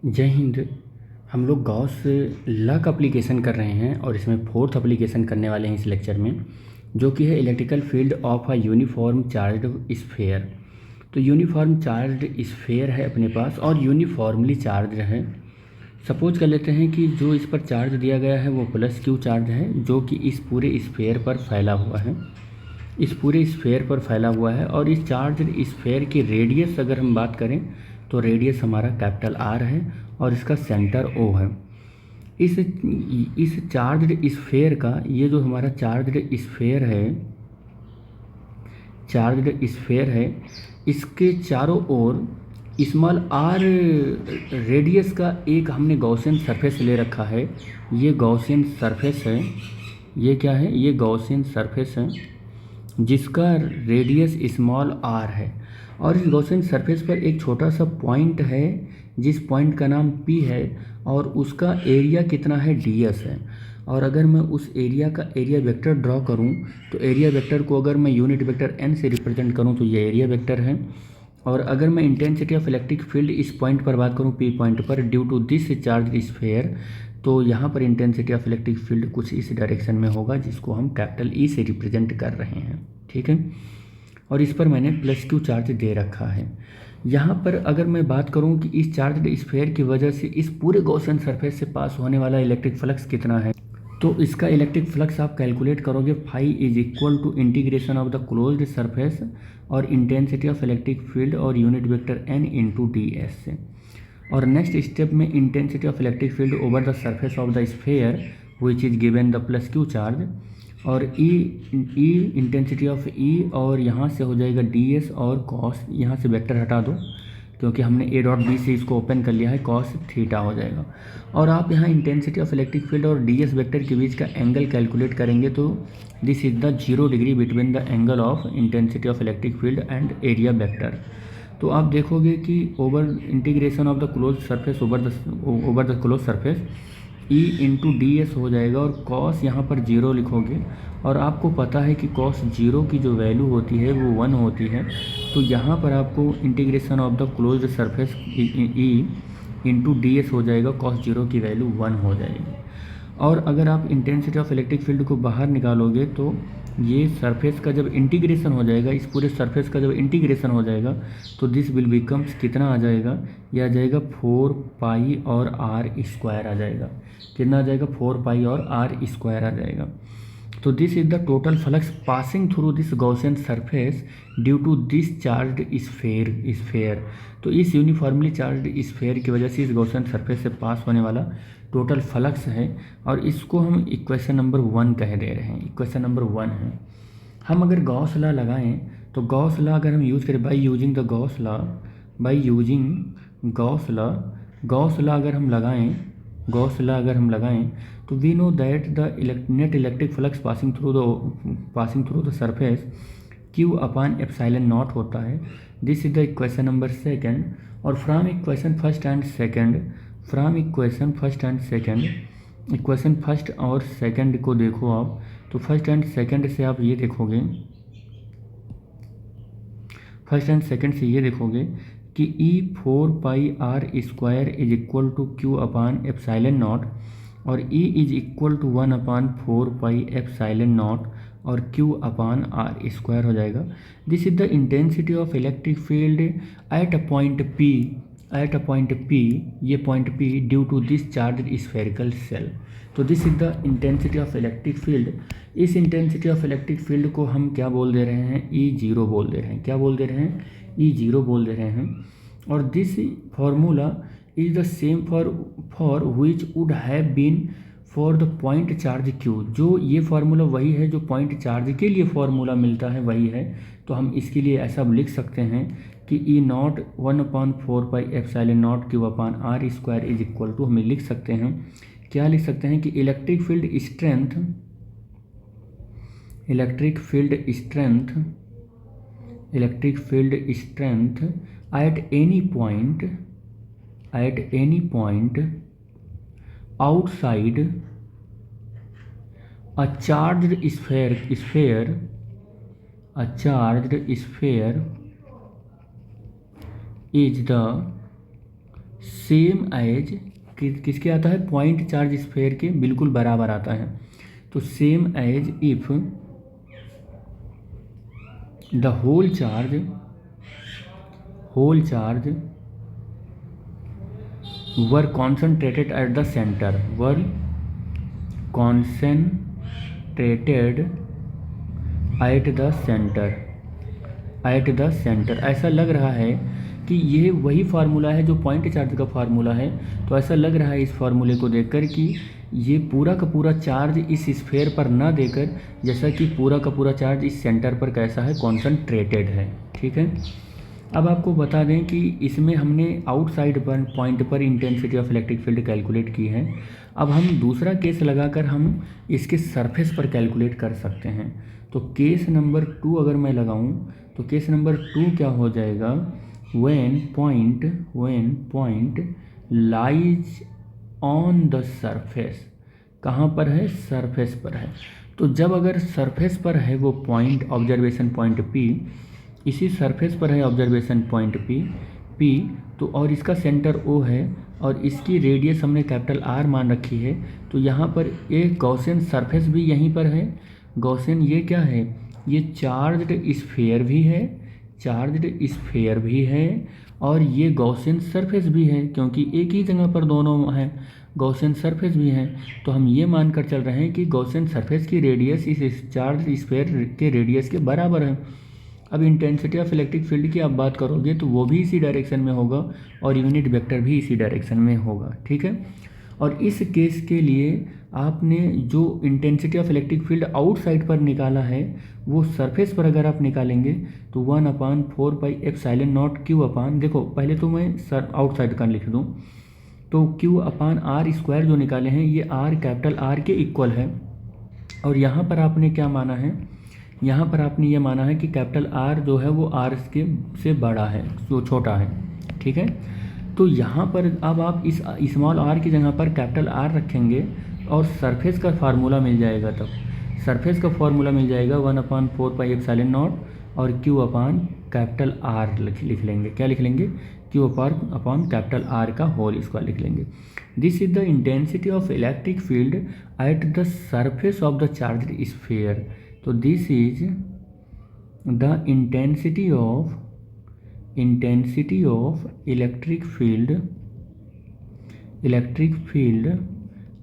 जय हिंद। हम लोग गॉस लॉ का एप्लीकेशन कर रहे हैं और इसमें फोर्थ एप्लीकेशन करने वाले हैं इस लेक्चर में, जो कि है electrical field of a uniform charged sphere. तो यूनिफॉर्म चार्ज्ड स्फेयर है अपने पास और यूनिफॉर्मली चार्ज है। सपोज कर लेते हैं कि जो इस पर चार्ज दिया गया है वो प्लस क्यू चार्ज है, जो कि इस पूरे स्फेयर पर फैला हुआ है, इस पूरे स्फेयर पर फैला हुआ है। और इस चार्ज स्फेयर की रेडियस अगर हम बात करें तो रेडियस हमारा कैपिटल आर है और इसका सेंटर ओ है। इस चार्ज्ड स्फेयर का ये जो हमारा चार्ज्ड स्फेयर है, इसके चारों ओर स्मॉल आर रेडियस का एक हमने गॉसियन सरफेस ले रखा है। ये गॉसियन सरफेस है, ये क्या है, ये गॉसियन सरफेस है जिसका रेडियस स्मॉल आर है। और इस गॉसियन सरफेस पर एक छोटा सा पॉइंट है जिस पॉइंट का नाम पी है और उसका एरिया कितना है, ds है। और अगर मैं उस एरिया का एरिया वेक्टर ड्रॉ करूं तो एरिया वेक्टर को अगर मैं यूनिट वेक्टर n से रिप्रेजेंट करूं तो ये एरिया वेक्टर है। और अगर मैं इंटेंसिटी ऑफ इलेक्ट्रिक फील्ड इस पॉइंट पर बात करूं, पी पॉइंट पर, due to this charge sphere, तो यहाँ पर इंटेंसिटी ऑफ इलेक्ट्रिक फील्ड कुछ इस डायरेक्शन में होगा जिसको हम कैपिटल ई से रिप्रेजेंट कर रहे हैं। ठीक है, और इस पर मैंने प्लस क्यू चार्ज दे रखा है। यहाँ पर अगर मैं बात करूँ कि इस चार्ज स्फेयर की वजह से इस पूरे गॉसियन सरफेस से पास होने वाला इलेक्ट्रिक फ्लक्स कितना है, तो इसका इलेक्ट्रिक फ्लक्स आप कैलकुलेट करोगे, phi is equal to integration of the closed surface और इंटेंसिटी ऑफ इलेक्ट्रिक फील्ड और unit vector n into D S से। और नेक्स्ट स्टेप में intensity of electric field over the surface of the sphere which is given the plus Q charge, और E intensity of ई, और यहाँ से हो जाएगा डी एस और कॉस, यहाँ से वेक्टर हटा दो क्योंकि हमने ए डॉट बी से इसको ओपन कर लिया है, कॉस थीटा हो जाएगा। और आप यहाँ इंटेंसिटी ऑफ इलेक्ट्रिक फील्ड और डी एस वेक्टर के बीच का एंगल कैलकुलेट करेंगे तो this is the 0 degree between the angle of intensity of electric field and area vector. तो आप देखोगे कि over integration of the close surface over the close surface E into D S हो जाएगा, और cos यहाँ पर 0 लिखोगे। और आपको पता है कि कॉस 0 की जो वैल्यू होती है वो 1 होती है, तो यहाँ पर आपको integration of the closed surface E into D S हो जाएगा, कॉस 0 की वैल्यू 1 हो जाएगी। और अगर आप इंटेंसिटी ऑफ इलेक्ट्रिक फील्ड को बाहर निकालोगे तो ये सरफेस का जब इंटीग्रेशन हो जाएगा, इस पूरे सरफेस का जब इंटीग्रेशन हो जाएगा तो दिस विल बिकम्स कितना आ जाएगा, यह आ जाएगा 4 पाई और आर स्क्वायर आ जाएगा। कितना आ जाएगा, 4 पाई और आर स्क्वायर आ जाएगा। तो this is the total flux passing through this Gaussian surface due to this charged sphere. तो इस यूनिफॉर्मली चार्ज्ड स्फेयर की वजह से इस गॉसियन सरफेस से पास होने वाला टोटल फ्लक्स है, और इसको हम इक्वेशन नंबर 1 कह दे रहे हैं। इक्वेशन नंबर 1 है। हम अगर गॉस लॉ लगाएं तो गॉस लॉ अगर हम यूज़ करें by using the Gauss law, Gauss law अगर हम लगाएं तो we know that the net electric flux passing through the surface Q upon epsilon naught होता है। This is the equation number 2। और from equation first and second, equation first और second को देखो आप, तो फर्स्ट एंड सेकंड से आप ये देखोगे, कि E 4 pi R square is equal to Q upon epsilon not, और E is equal to 1 upon 4 pi epsilon not और क्यू अपान आर स्क्वायर हो जाएगा। This is the intensity of electric field at a point P, ये point P due to this charged spherical shell. तो this is the intensity of electric field. इस intensity of electric field को हम क्या बोल दे रहे हैं, E0 बोल दे रहे हैं। क्या बोल दे रहे हैं, E0 बोल दे रहे हैं। और this formula is the same for which would have been for the point charge Q. जो ये फार्मूला वही है जो पॉइंट चार्ज के लिए फार्मूला मिलता है, वही है। तो हम इसके लिए ऐसा लिख सकते हैं कि E not 1/4 pi epsilon not Q upon R square is equal to, हमें लिख सकते हैं, क्या लिख सकते हैं कि electric field strength at any point outside a charged sphere is the same as किसके आता है, पॉइंट चार्ज स्फेयर के बिल्कुल बराबर आता है। तो same as if the whole charge were concentrated at the centre, were concentrated at the centre. ऐसा लग रहा है कि ये वही फार्मूला है जो पॉइंट चार्ज का फार्मूला है। तो ऐसा लग रहा है इस फार्मूले को देखकर कि ये पूरा का पूरा चार्ज इस स्फेयर पर ना देकर, जैसा कि पूरा का पूरा चार्ज इस सेंटर पर कैसा है, कॉन्सेंट्रेटेड है। ठीक है, अब आपको बता दें कि इसमें हमने आउटसाइड पर पॉइंट पर intensity of electric field calculate की है। अब हम दूसरा केस लगाकर हम इसके सरफेस पर कैलकुलेट कर सकते हैं। तो केस नंबर 2 अगर मैं लगाऊं तो केस नंबर 2 क्या हो जाएगा, when point lies on the surface, कहाँ पर है, सरफेस पर है। तो जब अगर सरफेस पर है वो पॉइंट, ऑब्जर्वेशन पॉइंट P, इसी सरफेस पर है ऑब्जर्वेशन पॉइंट P, तो और इसका सेंटर O है और इसकी रेडियस हमने कैपिटल R मान रखी है। तो यहाँ पर एक गॉसियन सरफेस भी यहीं पर है। गॉसियन ये क्या है, ये चार्ज्ड स्फेयर भी है और ये गॉसियन सरफेस भी है, क्योंकि एक ही जगह पर दोनों हैं, गॉसियन सरफेस भी है। तो हम ये मानकर चल रहे हैं कि गॉसियन सरफेस की रेडियस इस चार्ज स्फेयर के रेडियस के बराबर है। अब इंटेंसिटी ऑफ इलेक्ट्रिक फील्ड की आप बात करोगे तो वो भी इसी डायरेक्शन में होगा और यूनिट वेक्टर भी इसी डायरेक्शन में होगा। ठीक है, और इस केस के लिए आपने जो intensity of electric field outside पर निकाला है वो सरफेस पर अगर आप निकालेंगे तो 1/4πε0 क्यू अपान, देखो पहले तो मैं आउटसाइड का लिख दूँ, तो Q/r² जो निकाले हैं ये R कैपिटल R के इक्वल है। और यहाँ पर आपने क्या माना है, यहाँ पर आपने ये माना है कि कैपिटल R जो है वो R के से बड़ा है, जो छोटा है। ठीक है, तो यहाँ पर अब आप इस स्मॉल r की जगह पर कैपिटल R रखेंगे और सरफेस का फार्मूला मिल जाएगा। तब सरफेस का फार्मूला मिल जाएगा 1/4πε0 और Q अपान कैपिटल R लिख लेंगे। क्या लिख लेंगे, Q अपान कैपिटल R का होल स्क्वायर लिख लेंगे। This is the intensity of electric field at the surface of the charged sphere. तो this is the intensity of electric field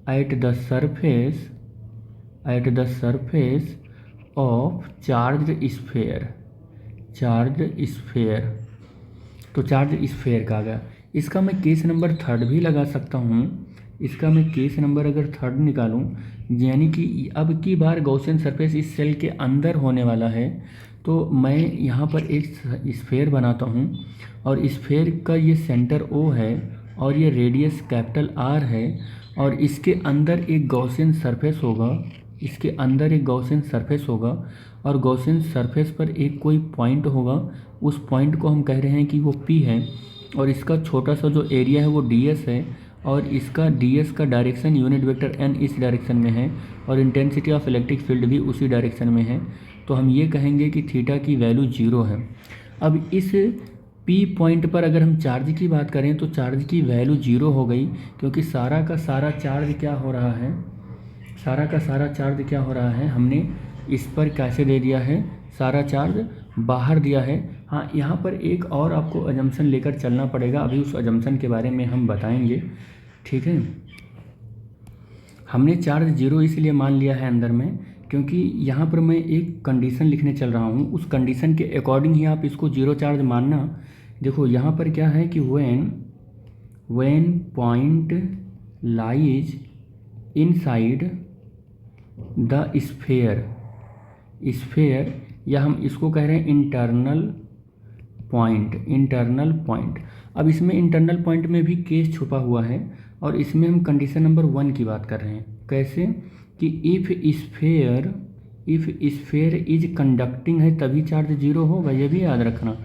at the surface of charged sphere। तो charge sphere का आ गया। इसका मैं case number 3 भी लगा सकता हूँ। इसका मैं केस नंबर अगर 3 निकालूँ, यानी कि अब की बार गॉसियन सरफेस इस सेल के अंदर होने वाला है, तो मैं यहाँ पर एक स्फेयर बनाता हूँ और स्फेयर का ये सेंटर O है और ये रेडियस कैपिटल R है और इसके अंदर एक गॉसियन सरफेस होगा, और गॉसियन सरफेस पर एक कोई पॉइंट होगा। उस पॉइंट को हम कह रहे हैं कि वो P है और इसका छोटा सा जो एरिया है वो ds है और इसका ds का डायरेक्शन यूनिट वेक्टर n इस डायरेक्शन में है और इंटेंसिटी ऑफ इलेक्ट्रिक फील्ड भी उसी डायरेक्शन में है। तो हम ये कहेंगे कि थीटा की वैल्यू 0 है। अब इस P पॉइंट पर अगर हम चार्ज की बात करें तो चार्ज की वैल्यू 0 हो गई, क्योंकि सारा का सारा चार्ज क्या हो रहा है, हमने इस पर कैसे दे दिया है, सारा चार्ज बाहर दिया है। हाँ, यहाँ पर एक और आपको अजम्पशन लेकर चलना पड़ेगा, अभी उस अजम्पशन के बारे में हम बताएंगे। ठीक है, हमने चार्ज 0 इसलिए मान लिया है अंदर में, क्योंकि यहाँ पर मैं एक कंडीशन लिखने चल रहा हूँ, उस कंडीशन के अकॉर्डिंग ही आप इसको 0 चार्ज मानना। देखो यहाँ पर क्या है कि when point lies inside the sphere, या हम इसको कह रहे हैं इंटरनल पॉइंट। अब इसमें इंटरनल पॉइंट में भी केस छुपा हुआ है और इसमें हम कंडीशन नंबर 1 की बात कर रहे हैं। कैसे कि इफ़ स्फेयर इज कंडक्टिंग है तभी चार्ज 0 होगा, ये भी याद रखना।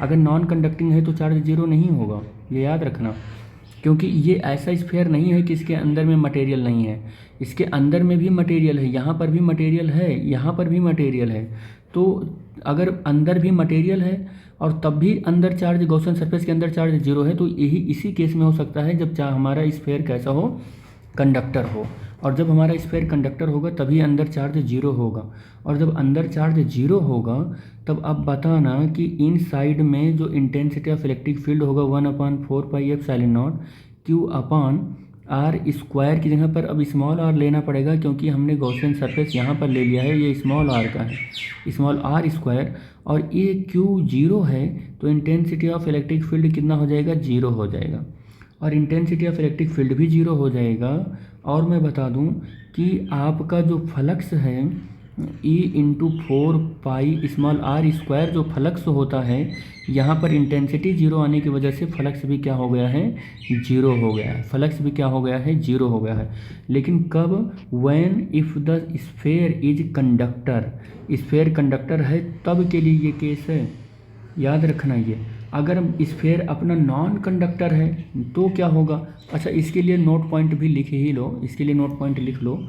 अगर नॉन कंडक्टिंग है तो चार्ज 0 नहीं होगा, ये याद रखना। क्योंकि ये ऐसा स्फेयर नहीं है कि इसके अंदर में मटेरियल नहीं है, इसके अंदर में भी मटेरियल है, यहाँ पर भी मटेरियल है, यहाँ पर भी मटेरियल है। तो अगर अंदर भी मटेरियल है और तब भी अंदर चार्ज, गॉसियन सरफेस के अंदर चार्ज जीरो है। तो यही इसी केस में हो सकता है जब हमारा स्फीयर कैसा हो, कंडक्टर हो। और जब हमारा स्फीयर कंडक्टर होगा तभी अंदर चार्ज जीरो होगा। और जब अंदर चार्ज जीरो होगा तब अब बताना कि इन साइड में जो इंटेंसिटी ऑफ इलेक्ट्रिक फील्ड होगा 1/4πε0 Q/r² की जगह पर अब स्मॉल r लेना पड़ेगा, क्योंकि हमने गॉसियन सरफेस यहाँ पर ले लिया है, ये स्मॉल r का है, स्मॉल r²। और ये Q जीरो है तो इंटेंसिटी ऑफ इलेक्ट्रिक फील्ड कितना हो जाएगा, जीरो हो जाएगा। और इंटेंसिटी ऑफ इलेक्ट्रिक फील्ड भी जीरो हो जाएगा। और मैं बता दूं कि आपका जो फ्लक्स है E/4πr² जो फ्लक्स होता है, यहाँ पर इंटेंसिटी जीरो आने की वजह से फ्लक्स भी क्या हो गया है, जीरो हो गया है। फ्लक्स भी क्या हो गया है, जीरो हो गया है। लेकिन कब, when if the sphere is conductor, sphere conductor है तब के लिए ये केस है, याद रखना ये। अगर स्फीयर अपना नॉन कंडक्टर है तो क्या होगा। अच्छा, इसके लिए नोट पॉइंट भी लिख ही लो, इसके लिए नोट पॉइंट लिख लो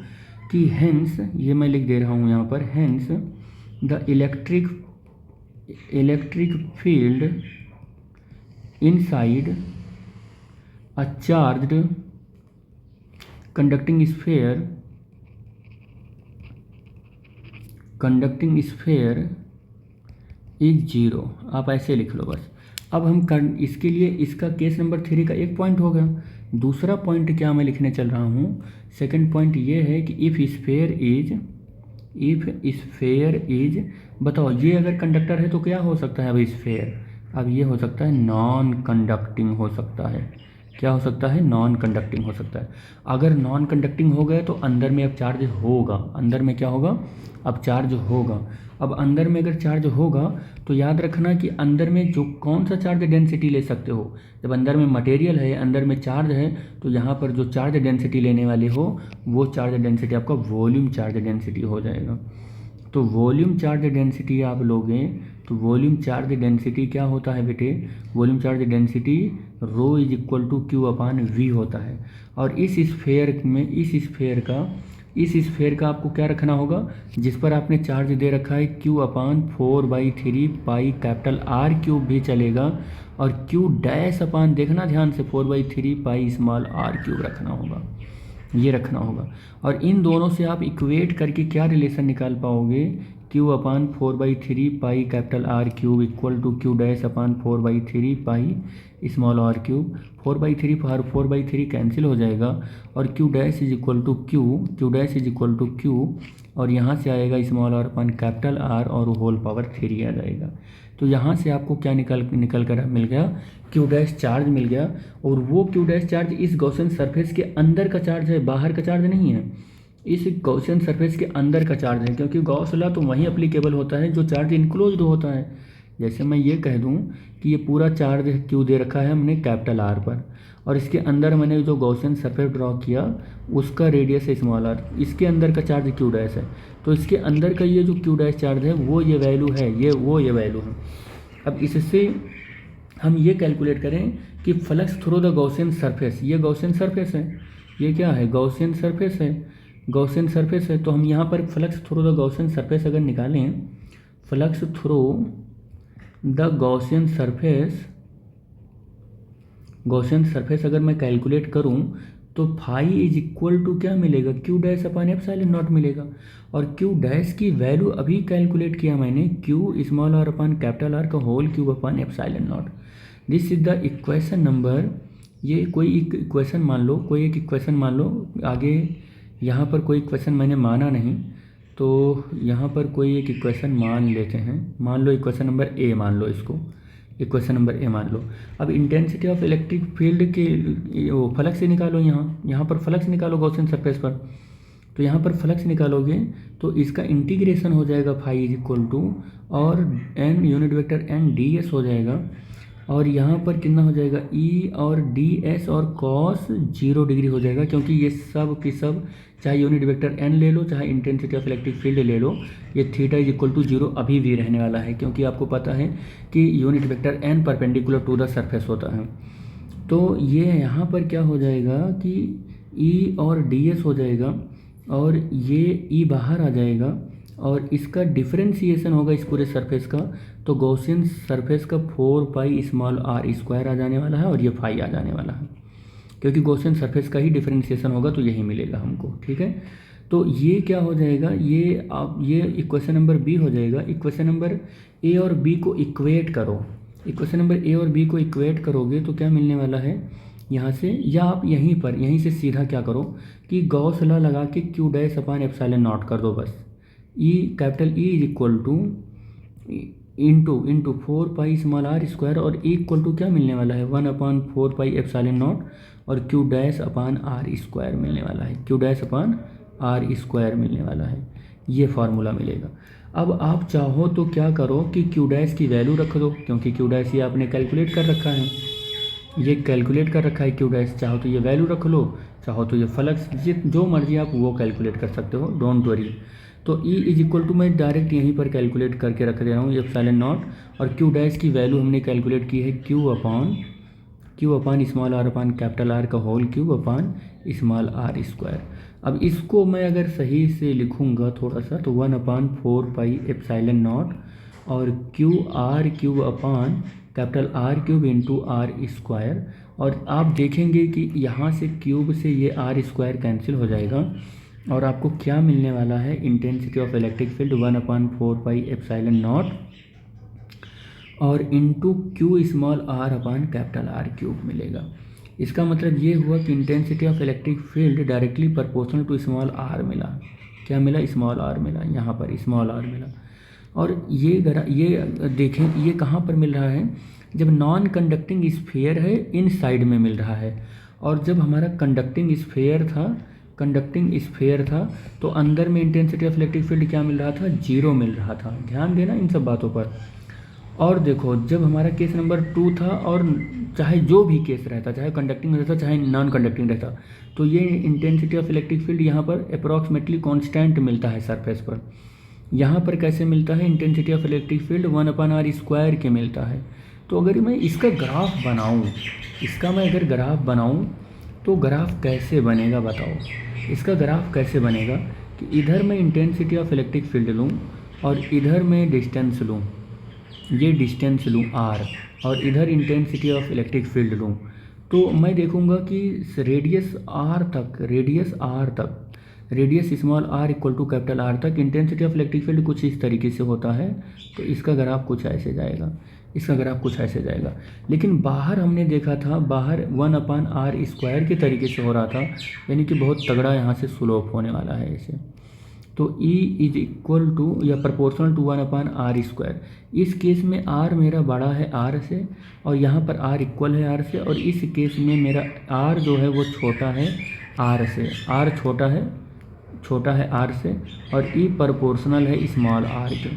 कि हेंस, ये मैं लिख दे रहा हूँ यहाँ पर, hence the electric field inside a charged conducting sphere is zero. आप ऐसे लिख लो बस। अब हम इसके लिए इसका केस नंबर 3 का एक पॉइंट हो गया। दूसरा पॉइंट क्या मैं लिखने चल रहा हूँ, सेकंड पॉइंट ये है कि इफ़ स्फीयर इज, बताओ ये अगर कंडक्टर है तो क्या हो सकता है अब स्फीयर, अब ये हो सकता है नॉन कंडक्टिंग हो सकता है। क्या हो सकता है, नॉन कंडक्टिंग हो सकता है। अगर नॉन कंडक्टिंग हो गया तो अंदर में अब चार्ज होगा, अंदर में क्या होगा, अब चार्ज होगा। अब अंदर में अगर चार्ज होगा तो याद रखना कि अंदर में जो कौन सा चार्ज डेंसिटी ले सकते हो, जब अंदर में मटेरियल है, अंदर में चार्ज है, तो यहाँ पर जो चार्ज डेंसिटी लेने वाले हो वो चार्ज डेंसिटी आपका वॉल्यूम चार्ज डेंसिटी हो जाएगा। तो वॉल्यूम चार्ज डेंसिटी आप लोगे तो वॉल्यूम चार्ज डेंसिटी क्या होता है बेटे, वॉल्यूम चार्ज डेंसिटी ρ=Q/V होता है। और इस स्फीयर का आपको क्या रखना होगा, जिस पर आपने चार्ज दे रखा है Q/4/3πR³ भी चलेगा, और Q' देखना ध्यान से 4/3πr³ रखना होगा, ये रखना होगा। और इन दोनों से आप इक्वेट करके क्या रिलेशन निकाल पाओगे, Q/4/3πR³ Q'/4/3πr³। 4/3 कैंसिल हो जाएगा और Q'=Q और यहाँ से आएगा r/R और होल पावर 3 आ जाएगा। तो यहाँ से आपको क्या निकल कर मिल गया, Q' चार्ज मिल गया। और वो Q' चार्ज इस गॉसियन सरफेस के अंदर का चार्ज है, बाहर का चार्ज नहीं है। इस गॉसियन सरफेस के अंदर का चार्ज है, क्योंकि गॉस लॉ तो वहीं एप्लीकेबल होता है जो चार्ज इनक्लोज्ड होता है। जैसे मैं ये कह दूं कि ये पूरा चार्ज Q दे रखा है हमने R पर, और इसके अंदर मैंने जो गॉसियन सरफेस ड्रॉ किया उसका रेडियस है r, इसके अंदर का चार्ज Q' है। तो इसके अंदर का ये जो Q' चार्ज है वो ये वैल्यू है, ये वैल्यू है। अब इससे हम ये कैलकुलेट करें कि flux through the Gaussian surface, ये गॉसियन सरफेस है, ये क्या है, गॉसियन सरफेस है, गॉसियन सरफेस है। तो हम यहाँ पर flux through the Gaussian surface अगर निकालें, flux through the Gaussian surface अगर मैं कैलकुलेट करूं तो φ क्या मिलेगा, Q'/ε0 मिलेगा। और Q' की वैल्यू अभी कैलकुलेट किया मैंने, Q/r/R का whole Q/ε0। This is the equation number, ये कोई एक इक्वेशन मान लो, कोई एक इक्वेशन मान लो। आगे यहाँ पर कोई इक्वेशन मैंने माना नहीं, तो यहाँ पर कोई एक इक्वेशन मान लेते हैं। मान लो इक्वेशन नंबर ए मान लो, इसको इक्वेशन नंबर ए मान लो। अब इंटेंसिटी ऑफ इलेक्ट्रिक फील्ड के वो फ्लक्स से निकालो, यहाँ पर फ्लक्स निकालो गॉसियन सरफेस पर। तो यहाँ पर फ्लक्स निकालोगे तो इसका इंटीग्रेशन हो जाएगा φ और n unit vector n ds हो जाएगा। और यहाँ पर कितना हो जाएगा, E और ds और cos 0 डिग्री हो जाएगा, क्योंकि ये सब की सब चाहे यूनिट वेक्टर n ले लो चाहे इंटेंसिटी ऑफ इलेक्ट्रिक फील्ड ले लो, ये θ=0 अभी भी रहने वाला है, क्योंकि आपको पता है कि unit vector n perpendicular to the surface होता है। तो ये यहाँ पर क्या हो जाएगा कि E और ds हो जाएगा, और ये E बाहर आ जाएगा, और इसका डिफरेंशिएशन होगा इस पूरे सरफेस का, तो गॉसियन सरफेस का 4 पाई स्मॉल आर स्क्वायर आ जाने वाला है और ये फाई आ जाने वाला है, क्योंकि गॉसियन सरफेस का ही डिफरेंशिएशन होगा तो यही मिलेगा हमको। ठीक है, तो ये क्या हो जाएगा, ये आप ये इक्वेशन नंबर बी हो जाएगा। इक्वेशन नंबर ए और बी को इक्वेट करो, इक्वेशन नंबर ए और बी को इक्वेट करोगे तो क्या मिलने वाला है यहाँ से, या आप यहीं से सीधा क्या करो कि गॉस लॉ लगा के Q dash upon epsilon naught कर दो बस। E capital E is equal to into 4 pi small R square, और ई इक्वल टू क्या मिलने वाला है 1/4 पाई एप्सिलॉन नॉट, और Q dash upon R square मिलने वाला है, Q dash upon R square मिलने वाला है। ये फार्मूला मिलेगा। अब आप चाहो तो क्या करो कि क्यू डैश की वैल्यू रख दो, क्योंकि क्यू डैश ये आपने कैलकुलेट कर रखा है, ये कैलकुलेट कर रखा है क्यू डैश। चाहो तो ये वैल्यू रख लो, चाहो तो ये फ्लक्स, जो मर्जी आप वो कैलकुलेट कर सकते हो, डोंट वरी। तो ई इज इक्वल टू मैं डायरेक्ट यहीं पर कैलकुलेट करके रख दे रहा हूँ एप्सिलॉन नॉट, और क्यू डैश की वैल्यू हमने कैलकुलेट की है Q upon small R upon capital R का whole cube upon small R square. अब इसको मैं अगर सही से लिखूँगा थोड़ा सा तो 1/4 पाई एप्सिलॉन नॉट और cube upon capital R cube into R square, और आप देखेंगे कि यहाँ से क्यूब से ये आर स्क्वायर कैंसिल हो जाएगा और आपको क्या मिलने वाला है, intensity of electric field 1/4 pi epsilon not और into Q small R upon capital R cube मिलेगा। इसका मतलब ये हुआ कि intensity of electric field directly proportional to small R मिला। क्या मिला, स्मॉल आर मिला, यहाँ पर स्मॉल आर मिला। और ये देखें ये कहाँ पर मिल रहा है, जब नॉन कंडक्टिंग स्फीयर है इन साइड में मिल रहा है, और जब हमारा कंडक्टिंग स्फीयर था तो अंदर में इंटेंसिटी ऑफ इलेक्ट्रिक फील्ड क्या मिल रहा था, 0 मिल रहा था। ध्यान देना इन सब बातों पर। और देखो जब हमारा केस नंबर 2 था, और चाहे जो भी केस रहता, चाहे कंडक्टिंग रहता चाहे नॉन कंडक्टिंग रहता, तो ये इंटेंसिटी ऑफ इलेक्ट्रिक फील्ड यहाँ पर अप्रॉक्सीमेटली कांस्टेंट मिलता है सरफेस पर। यहाँ पर कैसे मिलता है, intensity of electric field 1/r square के मिलता है। तो अगर मैं इसका ग्राफ बनाऊँ, तो ग्राफ कैसे बनेगा बताओ। इसका ग्राफ कैसे बनेगा कि इधर मैं इंटेंसिटी ऑफ इलेक्ट्रिक फील्ड लूँ और इधर मैं डिस्टेंस लूँ, ये डिस्टेंस लूँ r, और इधर इंटेंसिटी ऑफ इलेक्ट्रिक फील्ड लूँ, तो मैं देखूँगा कि radius small r equal to capital R तक इंटेंसिटी ऑफ इलेक्ट्रिक फील्ड कुछ इस तरीके से होता है। तो इसका ग्राफ कुछ ऐसे जाएगा, लेकिन बाहर हमने देखा था, बाहर 1/r स्क्वायर के तरीके से हो रहा था, यानी कि बहुत तगड़ा यहाँ से स्लोप होने वाला है ऐसे। तो E इज इक्वल टू या प्रोपोर्शनल टू 1/r स्क्वायर। इस केस में R मेरा बड़ा है R से, और यहाँ पर R इक्वल है R से, और इस केस में मेरा R जो है वो छोटा है R से, R छोटा है R से, और E प्रोपोर्शनल है स्मॉल r के।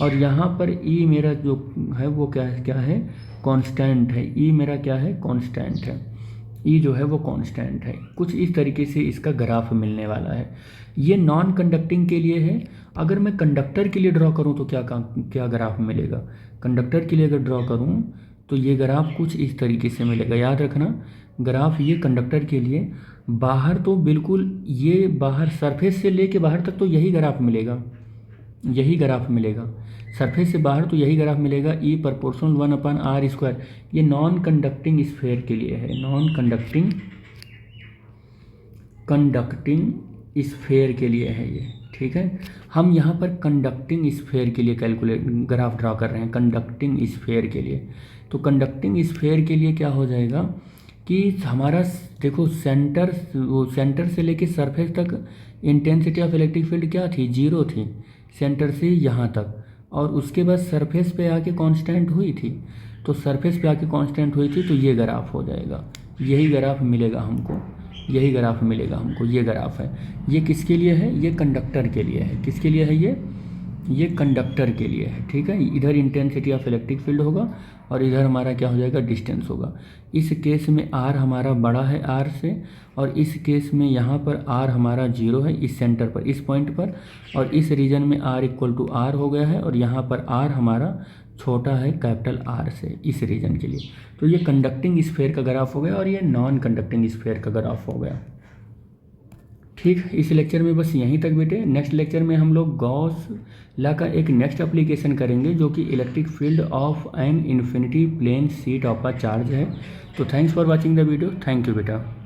और यहाँ पर E मेरा जो है वो क्या है, कांस्टेंट है। E मेरा क्या है, कांस्टेंट है। E जो है वो कांस्टेंट है। कुछ इस तरीके से इसका ग्राफ मिलने वाला है। ये नॉन कंडक्टिंग के लिए है। अगर मैं कंडक्टर के लिए ड्रॉ करूँ तो क्या ग्राफ मिलेगा, कंडक्टर के लिए अगर ड्रॉ करूँ तो ये ग्राफ कुछ इस तरीके से मिलेगा। याद रखना ग्राफ ये कंडक्टर के लिए, बाहर तो बिल्कुल ये बाहर सरफेस से लेके बाहर तक तो यही ग्राफ मिलेगा, सरफेस से बाहर तो यही ग्राफ मिलेगा। E proportional 1/r square. ये नॉन कंडक्टिंग स्फीयर के लिए है, नॉन कंडक्टिंग स्फीयर के लिए है ये। ठीक है, हम यहाँ पर कंडक्टिंग स्फीयर के लिए ग्राफ ड्रा कर रहे हैं, कंडक्टिंग स्फीयर के लिए। तो कंडक्टिंग स्फीयर के लिए क्या हो जाएगा कि हमारा देखो सेंटर से लेके सरफेस तक इंटेंसिटी ऑफ इलेक्ट्रिक फील्ड क्या थी, 0 थी, सेंटर से यहाँ तक, और उसके बाद सरफेस पे आके कांस्टेंट हुई थी। तो सरफेस पे आके कांस्टेंट हुई थी, तो ये ग्राफ हो जाएगा, यही ग्राफ मिलेगा हमको, ये ग्राफ है। ये किसके लिए है, ये कंडक्टर के लिए है। किसके लिए है ये कंडक्टर के लिए है। ठीक है, इधर इंटेंसिटी ऑफ इलेक्ट्रिक फील्ड होगा और इधर हमारा क्या हो जाएगा, डिस्टेंस होगा। इस केस में R हमारा बड़ा है R से, और इस केस में यहाँ पर R हमारा 0 है इस सेंटर पर, इस पॉइंट पर, और इस रीजन में R इक्वल टू R हो गया है, और यहाँ पर R हमारा छोटा है कैपिटल R से इस रीजन के लिए। तो ये कंडक्टिंग स्फीयर का ग्राफ हो गया और ये नॉन कंडक्टिंग स्फीयर का ग्राफ हो गया। ठीक, इस लेक्चर में बस यहीं तक बेटे। नेक्स्ट लेक्चर में हम लोग गॉस ला का एक नेक्स्ट एप्लीकेशन करेंगे जो कि electric field of an infinity plane sheet of a charge है। तो thanks for watching the video. Thank you बेटा।